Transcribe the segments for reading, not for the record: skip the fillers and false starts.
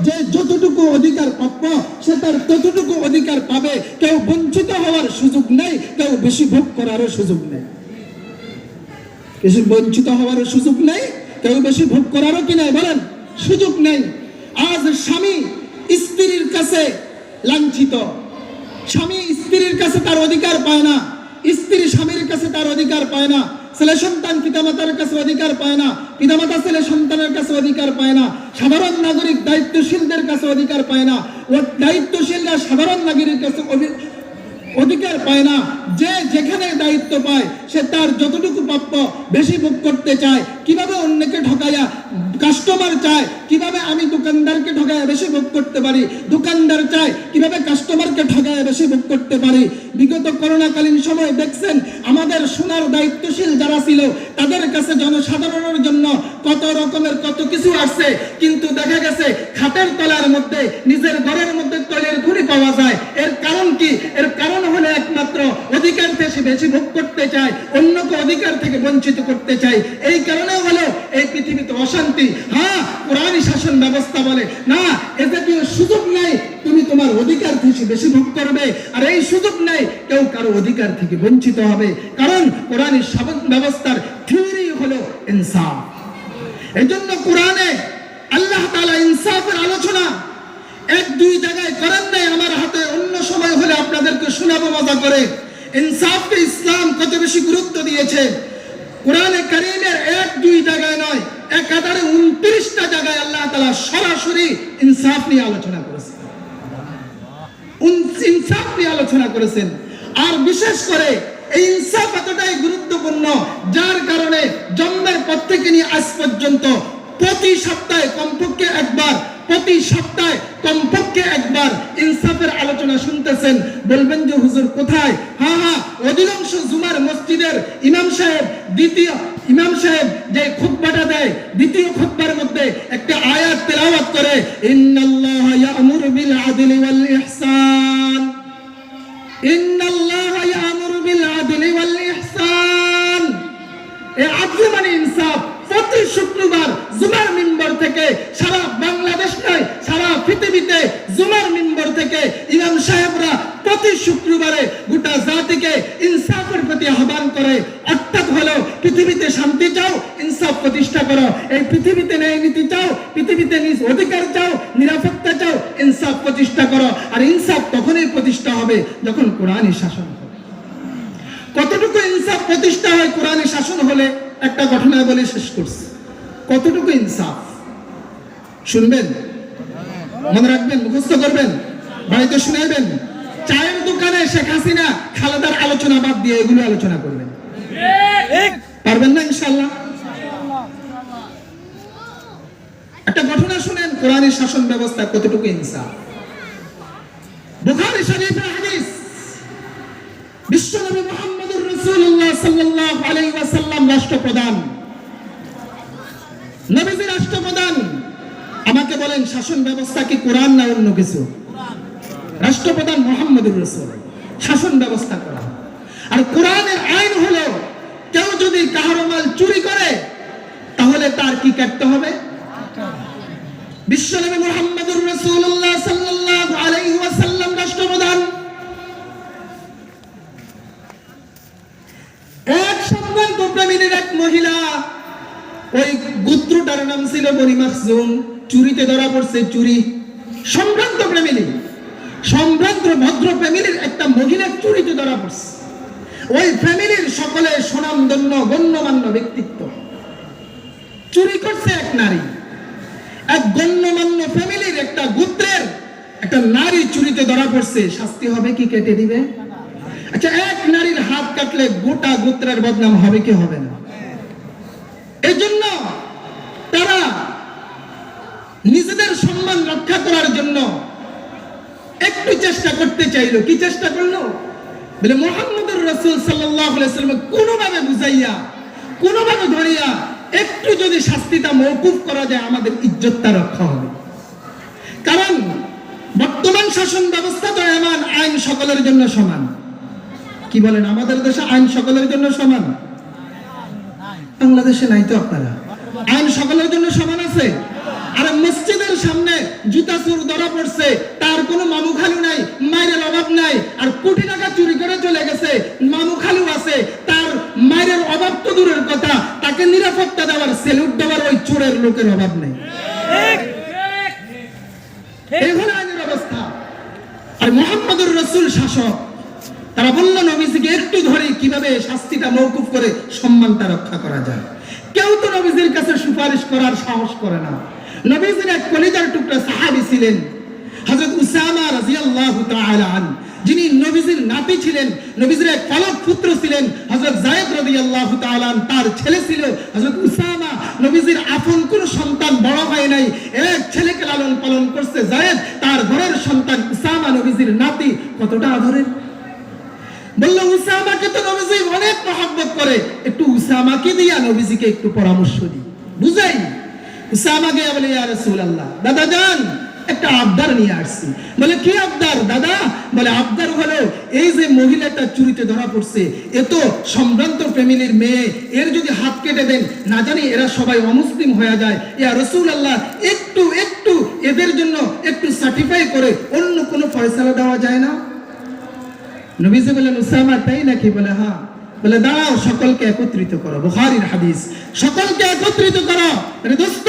যে যতটুকু অধিকার প্রাপ্য সে তার ততটুকু অধিকার পাবে। কেউ বঞ্চিত হওয়ার সুযোগ নেই, কেউ বেশি ভোগ করারও সুযোগ নেই। কিছু বঞ্চিত হওয়ার সুযোগ নেই, কেউ বেশি ভোগ করারও কি নাই বলেন, সুযোগ নেই। আজ স্বামী স্ত্রীর কাছে লাঞ্ছিত, স্বামী স্ত্রীর কাছে তার অধিকার পায় না, স্ত্রী স্বামীর কাছে তার অধিকার পায় না, ছেলে সন্তান পিতামাতার কাছে অধিকার পায় না, পিতামাতা ছেলে সন্তানের কাছে অধিকার পায় না, সাধারণ নাগরিক দায়িত্বশীলদের কাছে অধিকার পায় না, ও দায়িত্বশীলরা সাধারণ নাগরিকের কাছে অধিকার পায় না। যে যেখানে দায়িত্ব পায় সে তার যতটুকু প্রাপ্য বেশি ভোগ করতে চায়। কিভাবে অন্যকে ঠকাইয়া কাস্টমার চায় কিভাবে আমি দোকানদারকে ঠকাইয়া বেশি ভোগ করতে পারি, দোকানদার চায় কিভাবে কাস্টমারকে ঠকাইয়া বেশি ভোগ করতে পারি। বিগত করোনাকালীন সময় দেখছেন আমাদের সোনার দায়িত্বশীল যারা ছিল তাদের কাছে জনসাধারণের জন্য কত রকমের কত কিছু আসছে, কিন্তু দেখা গেছে খাটের তলার মধ্যে নিজের ঘরের মধ্যে তৈলের খুঁড়ি পাওয়া যায়। এর কারণ কি? এর কারণ হলো একমাত্র অধিকার থেকে বেশি ভোগ করতে চায়, অন্যকে অধিকার থেকে বঞ্চিত করতে চায়। এই কারণে হলো এই পৃথিবীতে অশান্তি। হ্যাঁ, কোরআনী শাসন ব্যবস্থা বলে না, এতে কেউ সুযোগ নেই তুমি তোমার অধিকার থেকে বেশি ভোগ করবে, আর এই সুযোগ নেই কেউ কারো অধিকার থেকে বঞ্চিত হবে। কারণ কোরআনী শাসন ব্যবস্থার থিওরি হলো ইনসাফ। এই জন্য কোরআনে আল্লাহ তাআলা ইনসাফের আলোচনা এক দুই জায়গায় করেন নাই, আমার হাতে অন্য সময় হলে আপনাদেরকে শোনাবো মজা করে। ইনসাফকে ইসলাম কত বেশি গুরুত্ব দিয়েছে কোরআনে কারীমের এক দুই জায়গায় নয়, একাধারে 29টা জায়গায় আল্লাহ তাআলা সরাসরি ইনসাফ নিয়ে আলোচনা করেছেন, ইনসাফ নিয়ে আলোচনা করেছেন। আর বিশেষ করে এই ইনসাফ এতটাই গুরুত্বপূর্ণ যার কারণে জন্মের পর থেকে নিয়ে আজ পর্যন্ত প্রতি সপ্তাহে কমপক্ষে একবার ইনসাফের আলোচনা শুনতেছেন। বলবেন যে হুজুর কোথায়? হ্যাঁ, অধিকাংশ জুমার মসজিদের ইমাম সাহেব যে খুতবাটা দেয় দ্বিতীয় খুতবার মধ্যে একটা আয়াত তেলাওয়াত করে, ইন্নাল্লাহা ইয়া'মুরু বিল আদলি ওয়াল ইহসান, ইন্নাল্লাহা ইয়া'মুরু বিল আদলি ওয়াল ইহসান। এই আদল মানে ইনসাফ। প্রতি শুক্রবার জুমার মিম্বর থেকে সারা বাংলাদেশ নয় সারা পৃথিবীতে জুমার মিম্বর থেকে ইমাম সাহেবরা প্রতি শুক্রবারে গোটা জাতিকে ইনসাফের প্রতি আহ্বান করে। অর্থাৎ হলো পৃথিবীতে শান্তি চাও, ইনসাফ প্রতিষ্ঠা করো। এই পৃথিবীতে ন্যায় নীতি চাও, পৃথিবীতে নিজ অধিকার চাও, নিরাপত্তা চাও, ইনসাফ প্রতিষ্ঠা করো। আর ইনসাফ তখনই প্রতিষ্ঠা হবে যখন কোরআনী শাসন হবে। কতটুকু ইনসাফ প্রতিষ্ঠা হয় কোরআনী শাসন হলে? একটা ঘটনা বলে শেষ করছি। কতটুকু ইনসাফ শুনবেন, মনে রাখবেন, মুখস্থ করবেন, বাড়িতে শুনাইবেন। চায়ের দোকানে শেখ হাসিনা খালেদার আলোচনা বাদ দিয়ে এগুলো আলোচনা করবেন, পারবেন না ইনশাআল্লাহ? একটা ঘটনা শুনেন, কোরআনী শাসন ব্যবস্থা কতটুকু ইনসাফ। বুখারী শরীফের হাদিস, বিশ্বনবী মুহাম্মদুর রাসূলুল্লাহ সাল্লাল্লাহু আলাইহি ওয়াসাল্লাম রাষ্ট্রপ্রধান, নবীজি রাষ্ট্রপ্রধান। আমাকে বলেন শাসন ব্যবস্থা কি কোরআন না অন্য কিছু? রাষ্ট্রপ্রধান মুহাম্মদুর রাসূল, শাসন ব্যবস্থা করা। আর কোরআনের আইন হলো কেউ যদি কারো মাল চুরি করে তাহলে তার কি কাটতে হবে? বিশ্বনবী মুহাম্মদুর রাসূলুল্লাহ সাল্লাল্লাহু আলাইহি ওয়াসাল্লাম রাষ্ট্রপ্রধান। এক সম্ভ্রান্ত প্রেমিনীর এক মহিলা, ওই গোত্রটার নাম ছিল বনি মাখজুম, চুরিতে ধরা পড়ছে। চুরি, সম্ভ্রান্ত প্রেমিনী, সম্ভ্রান্ত ভদ্র ফ্যামিলির একটা মহিলা চুরিতে ধরা পড়ছে। ওই ফ্যামিলির সকলে সুনামধন্য গণ্যমান্য ব্যক্তিত্ব। চুরি করছে এক নারী, এক গণ্যমান্য ফ্যামিলির একটা গোত্রের একটা নারী চুরিতে ধরা পড়ছে। শাস্তি হবে কি কেটে দিবে? আচ্ছা, এক নারীর হাত কাটলে গোটা গোত্রের বদনাম হবে কি হবে না? এই জন্য তারা নিজেদের সম্মান রক্ষা করার জন্য একটু চেষ্টা করতে চাইলো। কি চেষ্টা করলো? বলে মুহাম্মদুর রাসূল সাল্লাল্লাহু আলাইহি ওয়াসাল্লাম কোনোভাবে বুঝাইয়া, কোনোভাবে ধরিয়া একটু যদি শাস্তিটা মওকুফ করা যায় আমাদের ইজ্জতটা রক্ষা হবে। কারণ বর্তমান শাসন ব্যবস্থা তো এমন, আইন সকলের জন্য সমান। কি বলেন, আমাদের দেশে আইন সকলের জন্য সমান? বাংলাদেশে নাই তো। আপনারা আইন সকলের জন্য সমান আছে? আর মসজিদের সামনে জুতা চোর ধরা পড়ছে, তার কোনো মামু খালু নাই, মায়ের অভাব নাই, আর কোটি টাকা চুরি করে চলে গেছে, মামু খালু আছে, তার মায়ের অভাব তো দূরের কথা, তাকে নিরাপত্তা দেওয়ার, সেলুট দেওয়ার ওই চোরের লোকের অভাব নেই। এই হলো আইনের অবস্থা। আর মুহাম্মদুর রাসূল শাসক, তারা বলল নবীজিকে একটু ধরে কিভাবে শাস্তিটা মওকুফ করে সম্মানটা রক্ষা করা যায়। কেউ তো নবীজির কাছে সুপারিশ করার সাহস করে না। নবীজির এক কলিজার টুকরা সাহাবী ছিলেন হযরত উসামা রাদিয়াল্লাহু তাআলা আন, যিনি নবীজির নাতি ছিলেন, নবীজির এক পালক পুত্র ছিলেন হযরত যায়েদ রাদিয়াল্লাহু তাআলা আন, তার ছেলে ছিল হযরত উসামা। নবীজির আপন কোন সন্তান বড় হয় নাই, এক ছেলেকে লালন পালন করছে যায়েদ, তার ঘরের সন্তান উসামা নবীজির নাতি। কতটা আদরের! বলল উসামাকে তো নবীজি অনেক মহব্বত করে, একটু উসামাকে দিয়া নবীজিকে একটু পরামর্শ দিই, বুঝাই। উসামা গিয়ে বলে, ইয়া রাসূলুল্লাহ, দাদা যান, একটা আবদার নিয়ে আসছি। বলে, কি আবদার দাদা? বলে, আবদার হলো এই যে মহিলাটা চুরিতে ধরা পড়ছে, এ তো সম্ভ্রান্ত ফ্যামিলির মেয়ে, এর যদি হাত কেটে দেন, না জানি এরা সবাই অমুসলিম হয়ে যায়। ইয়া রাসূলুল্লাহ, একটু একটু এদের জন্য একটু সার্টিফাই করে অন্য কোনো ফয়সালা দেওয়া যায় না? নবীজি বলেন, উসামা তাই নাকি? বলে, হ্যাঁ। বলে, দাঁড়াও, সকলকে একত্রিত করো। বুখারীর হাদিস, সকলকে একত্রিত করো। দোস্ত,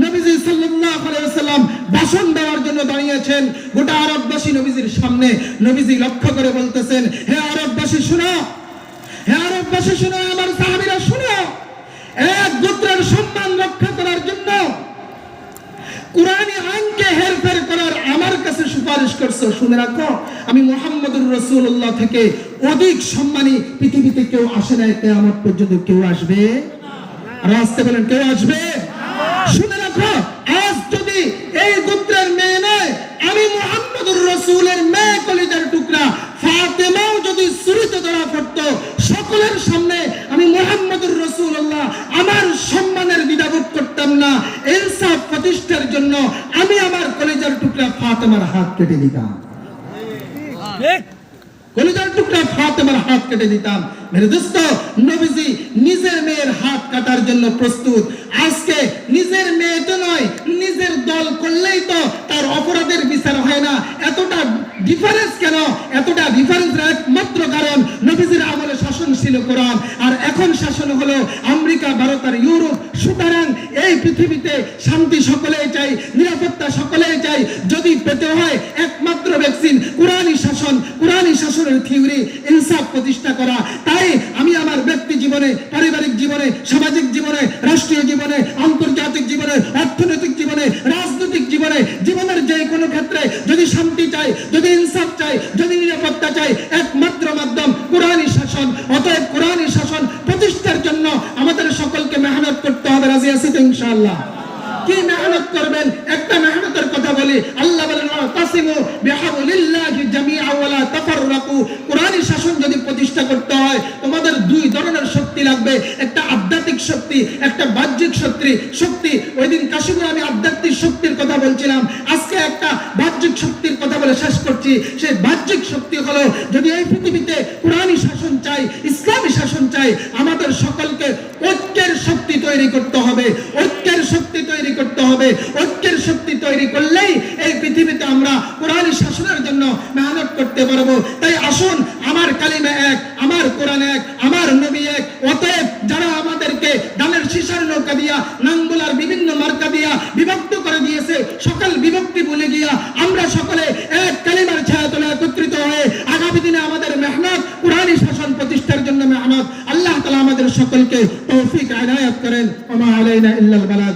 নবীজি সাল্লাল্লাহু আলাইহি ওয়াসাল্লাম ভাষণ দেওয়ার জন্য দাঁড়িয়েছেন গোটা আরববাসী নবীজির সামনে। নবীজি লক্ষ্য করে বলতেছেন, হে আরববাসী শুনো, হে আরববাসী শুনো, আমার সাহাবীরা শুনো, এক গোত্রের সম্মান রক্ষা করার জন্য কুরআনী আইনকে হেরফের করার আমার কাছে সুপারিশ করছো। শুনে রাখো, আমি মুহাম্মদুর রাসূলুল্লাহ থেকে অধিক সম্মানী পৃথিবীতে কেউ আসে না, কিয়ামত পর্যন্ত কেউ আসবে আর আসতে বলেন, কেউ আসবে? শুনে রাখো, আজ যদি এই গোত্রের মেয়ে নয়, আমি মুহাম্মদুর রাসূলের মেয়ে, কলিজার টুকরা ফাতেমাও যদি চুরিতে ধরা পড়তো, সকলের সামনে আমি মুহাম্মদুর রাসূলুল্লাহ আমার সম্মানের দ্বিধাবোধ করতাম না। ইনসাফ প্রতিষ্ঠার জন্য আমি আমার কলিজার টুকরা ফাতেমার হাত কেটে দিতাম, কলিজার টুকরা ফাতেমার হাত কেটে দিতাম। মেরে দোস্ত, নবীজি নিজের মেয়ের হাত কাটার জন্য প্রস্তুত। আজকে নিজের মেয়ে তো নয়, নিজের দল করলেই তো তার অপরাধের বিচার হয় না। এতটা ডিফারেন্স কেন? এতটা ডিফারেন্সের একমাত্র কারণ নবীজির আমলে শাসন ছিল কোরআন, আর এখন শাসন হলো আমেরিকা, ভারত আর ইউরোপ। সুতরাং এই পৃথিবীতে শান্তি সকলেই চাই, নিরাপত্তা সকলেই চাই। যদি পেতে হয় একমাত্র ভ্যাকসিন কোরআনী শাসন, কোরআনী শাসনের থিওরি, ইনসাফ প্রতিষ্ঠা করা। তাই আমি আমার ব্যক্তি জীবনে, পারিবারিক জীবনে, সামাজিক জীবনে, রাষ্ট্রীয় জীবনে, আন্তর্জাতিক জীবনে, অর্থনৈতিক জীবনে, রাজনৈতিক জীবনে, জীবনের যে কোনো ক্ষেত্রে যদি শান্তি চাই, যদি ইনসাফ চাই, যদি নিরাপত্তা চাই, একমাত্র মাধ্যম কোরআনী শাসন। অতএব কোরআনী শাসন প্রতিষ্ঠার জন্য আমাদের সকলকে মেহনত করতে হবে। রাজি আছি তো ইনশাআল্লাহ? কি মেহনত করবেন? একটা মেহনতের কথা বলি। আল্লাহ বলেন, তাসিমু বিহাবলিল্লাহি জামিআ ওয়া লা তাফাররাকু। কোরআনী শাসন যদি প্রতিষ্ঠা করতে হয়, তোমাদের দুই ধরনের শক্তি লাগবে, একটা আধ্যাত্মিক শক্তি, একটা বাহ্যিক শক্তি। ওই দিন কাশিপুরে আমি আধ্যাত্মিক শক্তির কথা বলছিলাম, আজকে একটা বাহ্যিক শক্তির কথা বলে শেষ করছি। সেই বাহ্যিক শক্তি হলো, যদি এই পৃথিবীতে কোরআনী শাসন চাই, ইসলামী শাসন চাই, আমাদের সকলকে ঐক্যের শক্তি তৈরি করতে হবে, ঐক্যের শক্তি তৈরি করতে হবে। ঐক্যের শক্তি তৈরি করলেই এই পৃথিবীতে আমরা কোরআনী শাসনের জন্য মেহনত করতে পারবো। তাই আসুন, আমার কালিমা এক, আমার কোরআন এক, আমার নবী এক। অতএব যারা আমাদেরকে ডালের শীষার নৌকা দিয়া, নাঙ্গলার বিভিন্ন মার্কা দিয়া বিভক্ত করে দিয়েছে, সকল বিভক্তি ভুলে গিয়া আমরা সকলে এক কালিমার ছায়াতলে একত্রিত হয়ে আগামী দিনে আমাদের মেহনত কোরআনী শাসন প্রতিষ্ঠার জন্য মেহনত। আল্লাহ তাআলা আমাদের সকলকে তৌফিক আনায়াত করেন। ওয়া মা আলাইনা ইল্লাল বালাগ।